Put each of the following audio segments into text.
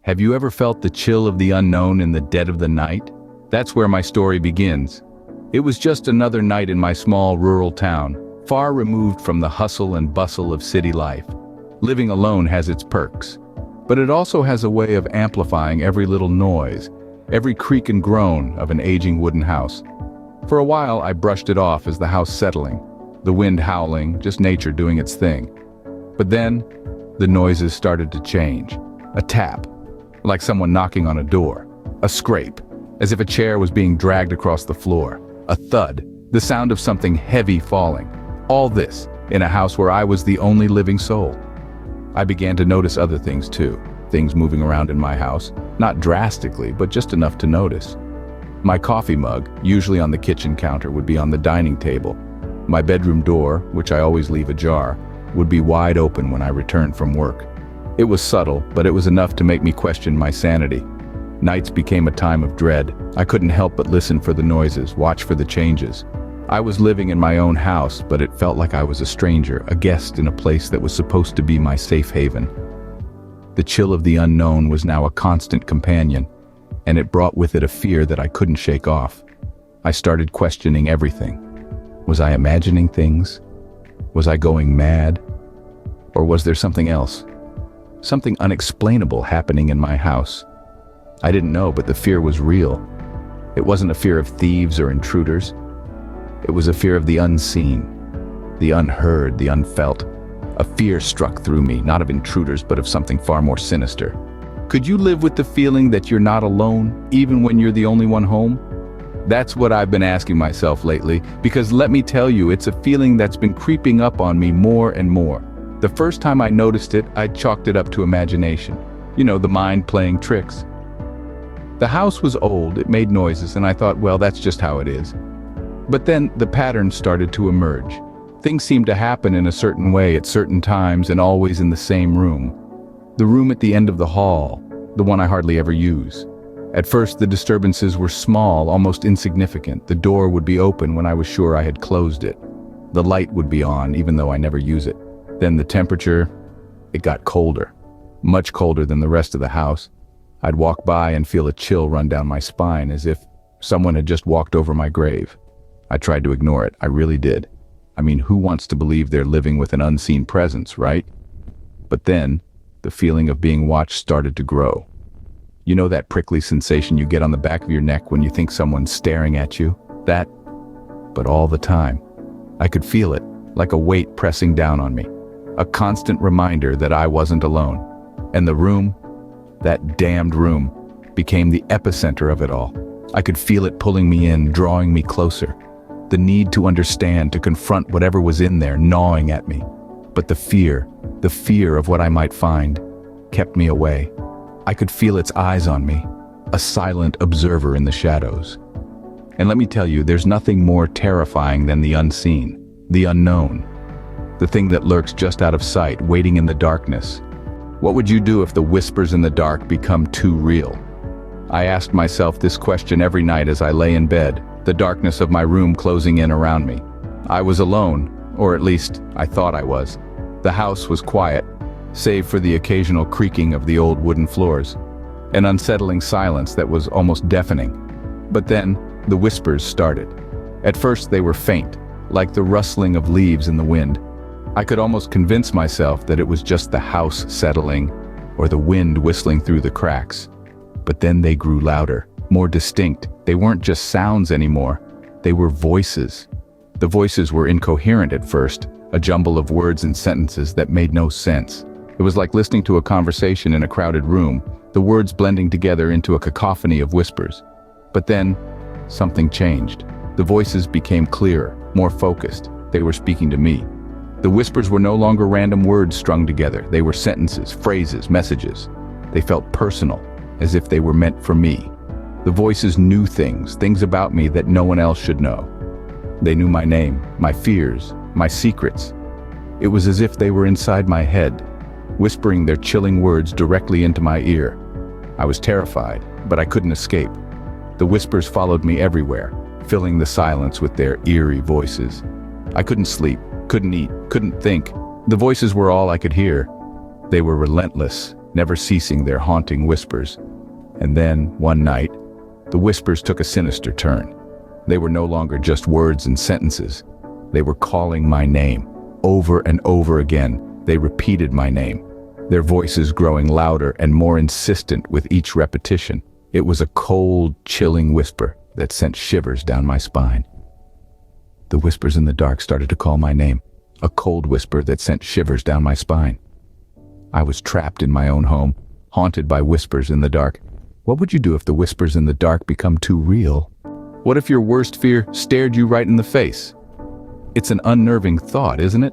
Have you ever felt the chill of the unknown in the dead of the night? That's where my story begins. It was just another night in my small rural town, far removed from the hustle and bustle of city life. Living alone has its perks, but it also has a way of amplifying every little noise, every creak and groan of an aging wooden house. For a while, I brushed it off as the house settling, the wind howling, just nature doing its thing. But then, the noises started to change. A tap, like someone knocking on a door. A scrape, as if a chair was being dragged across the floor. A thud, the sound of something heavy falling. All this, in a house where I was the only living soul. I began to notice other things too. Things moving around in my house, not drastically, but just enough to notice. My coffee mug, usually on the kitchen counter, would be on the dining table. My bedroom door, which I always leave ajar, would be wide open when I returned from work. It was subtle, but it was enough to make me question my sanity. Nights became a time of dread. I couldn't help but listen for the noises, watch for the changes. I was living in my own house, but it felt like I was a stranger, a guest in a place that was supposed to be my safe haven. The chill of the unknown was now a constant companion, and it brought with it a fear that I couldn't shake off. I started questioning everything. Was I imagining things? Was I going mad? Or was there something else? Something unexplainable happening in my house. I didn't know, but the fear was real. It wasn't a fear of thieves or intruders. It was a fear of the unseen, the unheard, the unfelt. A fear struck through me, not of intruders, but of something far more sinister. Could you live with the feeling that you're not alone, even when you're the only one home? That's what I've been asking myself lately, because let me tell you, it's a feeling that's been creeping up on me more and more. The first time I noticed it, I chalked it up to imagination. You know, the mind playing tricks. The house was old, it made noises, and I thought, well, that's just how it is. But then the patterns started to emerge. Things seemed to happen in a certain way at certain times and always in the same room. The room at the end of the hall, the one I hardly ever use. At first, the disturbances were small, almost insignificant. The door would be open when I was sure I had closed it. The light would be on, even though I never use it. Then the temperature, it got colder. Much colder than the rest of the house. I'd walk by and feel a chill run down my spine, as if someone had just walked over my grave. I tried to ignore it, I really did. I mean, who wants to believe they're living with an unseen presence, right? But then, the feeling of being watched started to grow. You know that prickly sensation you get on the back of your neck when you think someone's staring at you? That, but all the time. I could feel it, like a weight pressing down on me. A constant reminder that I wasn't alone. And the room, that damned room, became the epicenter of it all. I could feel it pulling me in, drawing me closer. The need to understand, to confront whatever was in there, gnawing at me. But the fear of what I might find, kept me away. I could feel its eyes on me, a silent observer in the shadows. And let me tell you, there's nothing more terrifying than the unseen, the unknown. The thing that lurks just out of sight, waiting in the darkness. What would you do if the whispers in the dark become too real? I asked myself this question every night as I lay in bed, the darkness of my room closing in around me. I was alone, or at least I thought I was. The house was quiet, save for the occasional creaking of the old wooden floors. An unsettling silence that was almost deafening. But then, the whispers started. At first they were faint, like the rustling of leaves in the wind. I could almost convince myself that it was just the house settling, or the wind whistling through the cracks. But then they grew louder, more distinct. They weren't just sounds anymore, they were voices. The voices were incoherent at first, a jumble of words and sentences that made no sense. It was like listening to a conversation in a crowded room, the words blending together into a cacophony of whispers. But then, something changed. The voices became clearer, more focused. They were speaking to me. The whispers were no longer random words strung together. They were sentences, phrases, messages. They felt personal, as if they were meant for me. The voices knew things about me that no one else should know. They knew my name, my fears, my secrets. It was as if they were inside my head, whispering their chilling words directly into my ear. I was terrified, but I couldn't escape. The whispers followed me everywhere, filling the silence with their eerie voices. I couldn't sleep, couldn't eat, couldn't think. The voices were all I could hear. They were relentless, never ceasing their haunting whispers. And then, one night, the whispers took a sinister turn. They were no longer just words and sentences. They were calling my name. Over and over again, they repeated my name, their voices growing louder and more insistent with each repetition. It was a cold, chilling whisper that sent shivers down my spine. The whispers in the dark started to call my name, a cold whisper that sent shivers down my spine. I was trapped in my own home, haunted by whispers in the dark. What would you do if the whispers in the dark become too real? What if your worst fear stared you right in the face? It's an unnerving thought, isn't it?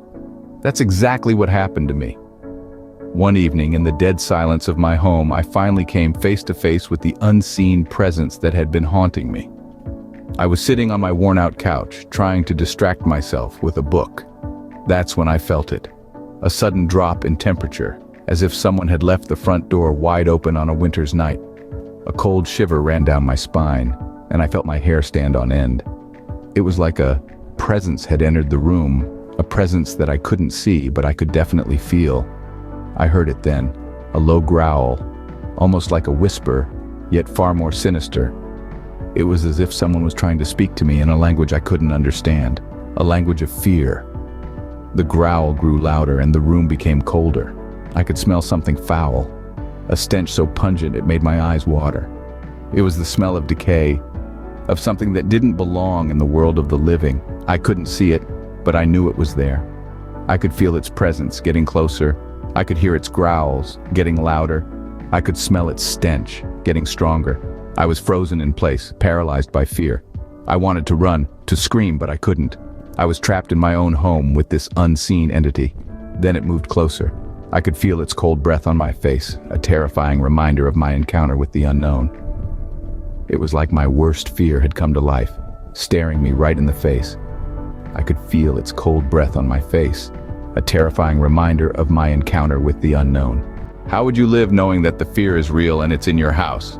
That's exactly what happened to me. One evening, in the dead silence of my home, I finally came face to face with the unseen presence that had been haunting me. I was sitting on my worn-out couch, trying to distract myself with a book. That's when I felt it. A sudden drop in temperature, as if someone had left the front door wide open on a winter's night. A cold shiver ran down my spine, and I felt my hair stand on end. It was like a presence had entered the room, a presence that I couldn't see, but I could definitely feel. I heard it then, a low growl, almost like a whisper, yet far more sinister. It was as if someone was trying to speak to me in a language I couldn't understand, a language of fear. The growl grew louder and the room became colder. I could smell something foul, a stench so pungent it made my eyes water. It was the smell of decay, of something that didn't belong in the world of the living. I couldn't see it, but I knew it was there. I could feel its presence getting closer. I could hear its growls getting louder. I could smell its stench getting stronger. I was frozen in place, paralyzed by fear. I wanted to run, to scream, but I couldn't. I was trapped in my own home with this unseen entity. Then it moved closer. I could feel its cold breath on my face, a terrifying reminder of my encounter with the unknown. It was like my worst fear had come to life, staring me right in the face. I could feel its cold breath on my face, a terrifying reminder of my encounter with the unknown. How would you live knowing that the fear is real and it's in your house?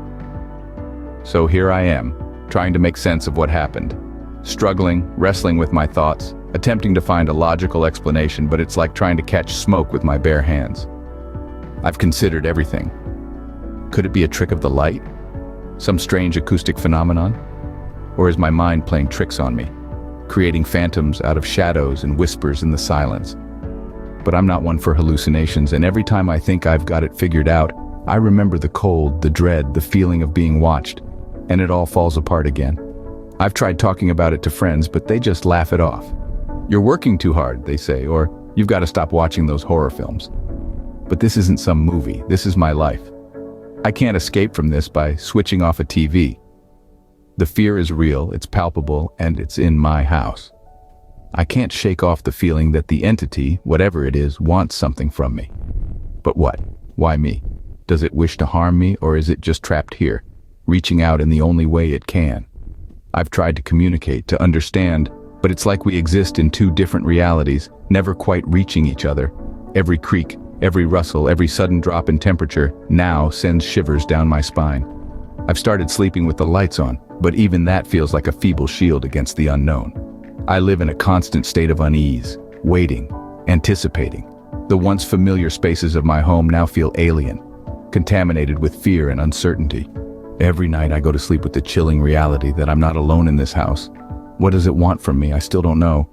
So here I am, trying to make sense of what happened. Struggling, wrestling with my thoughts, attempting to find a logical explanation, but it's like trying to catch smoke with my bare hands. I've considered everything. Could it be a trick of the light? Some strange acoustic phenomenon? Or is my mind playing tricks on me, creating phantoms out of shadows and whispers in the silence? But I'm not one for hallucinations, and every time I think I've got it figured out, I remember the cold, the dread, the feeling of being watched, and it all falls apart again. I've tried talking about it to friends, but they just laugh it off. You're working too hard, they say, or you've got to stop watching those horror films. But this isn't some movie, this is my life. I can't escape from this by switching off a TV. The fear is real, it's palpable, and it's in my house. I can't shake off the feeling that the entity, whatever it is, wants something from me. But what? Why me? Does it wish to harm me, or is it just trapped here, reaching out in the only way it can? I've tried to communicate, to understand, but it's like we exist in two different realities, never quite reaching each other. Every creak, every rustle, every sudden drop in temperature now sends shivers down my spine. I've started sleeping with the lights on, but even that feels like a feeble shield against the unknown. I live in a constant state of unease, waiting, anticipating. The once familiar spaces of my home now feel alien, contaminated with fear and uncertainty. Every night I go to sleep with the chilling reality that I'm not alone in this house. What does it want from me? I still don't know.